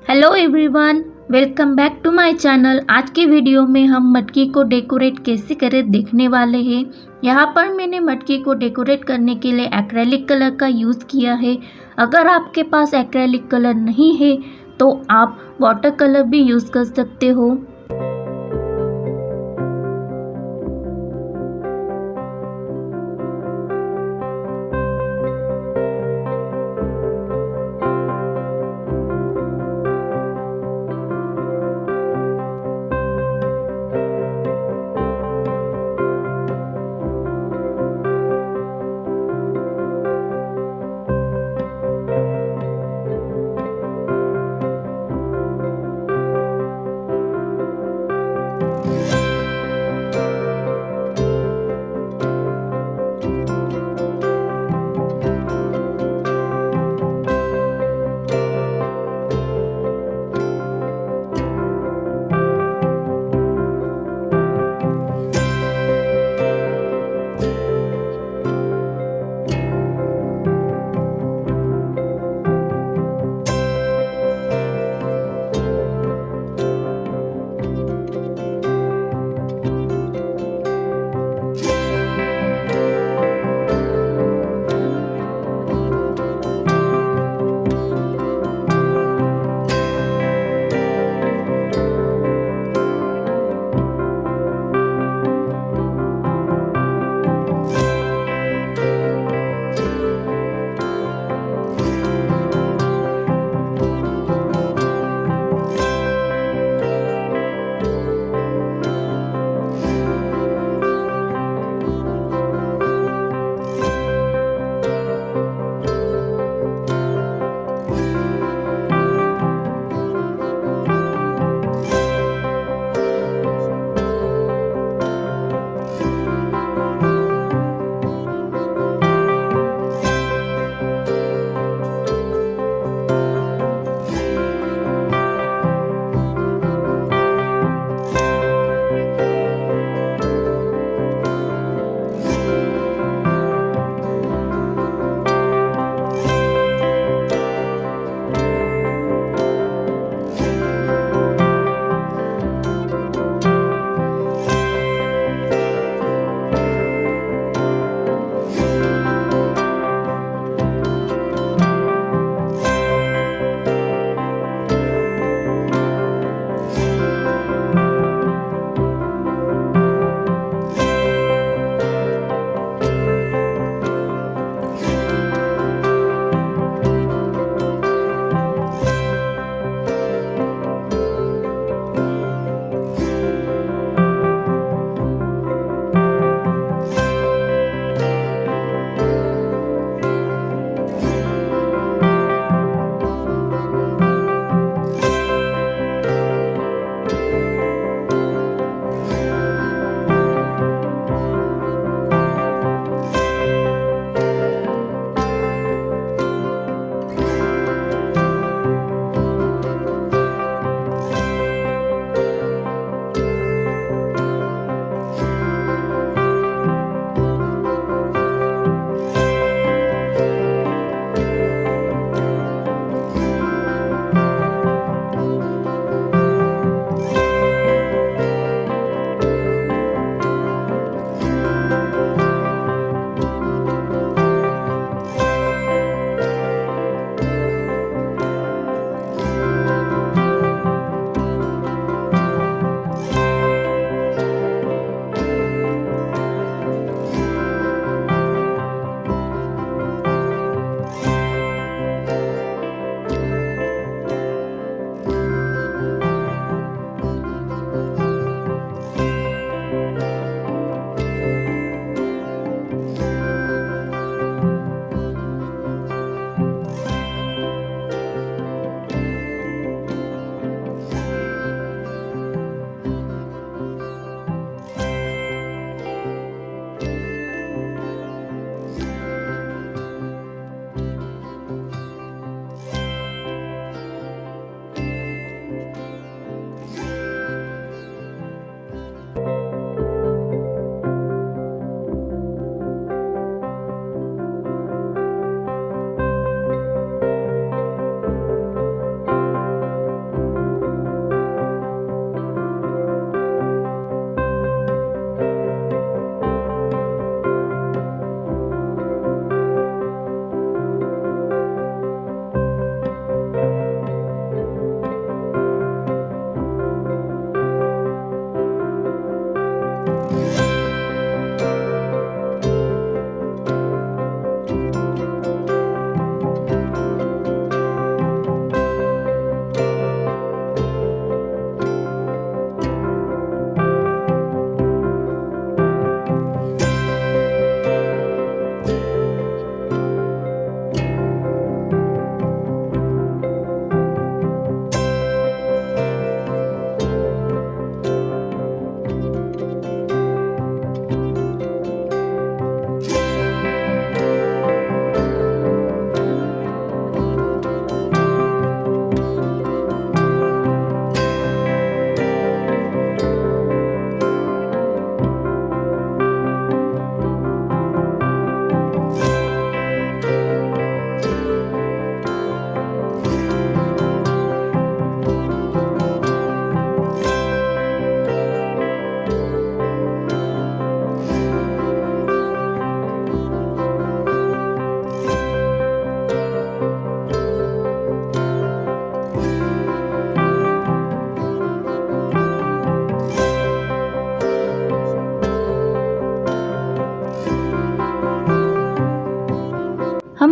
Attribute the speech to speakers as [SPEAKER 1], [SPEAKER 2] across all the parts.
[SPEAKER 1] Hello everyone, welcome back to my channel. आज की video में हम मटकी को डेकोरेट कैसे करें देखने वाले हैं। यहाँ पर मैंने मटकी को डेकोरेट करने के लिए एक्रेलिक कलर का यूज़ किया है। अगर आपके पास एक्रेलिक कलर नहीं है तो आप वाटर कलर भी यूज़ कर सकते हो।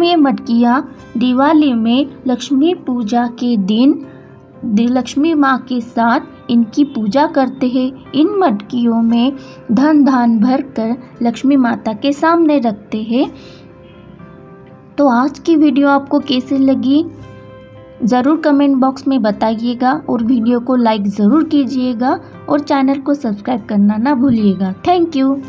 [SPEAKER 1] हम ये मटकियाँ दिवाली में लक्ष्मी पूजा के दिन लक्ष्मी माँ के साथ इनकी पूजा करते हैं। इन मटकियों में धन धान भर कर लक्ष्मी माता के सामने रखते हैं। तो आज की वीडियो आपको कैसी लगी ज़रूर कमेंट बॉक्स में बताइएगा और वीडियो को लाइक ज़रूर कीजिएगा और चैनल को सब्सक्राइब करना ना भूलिएगा। Thank you.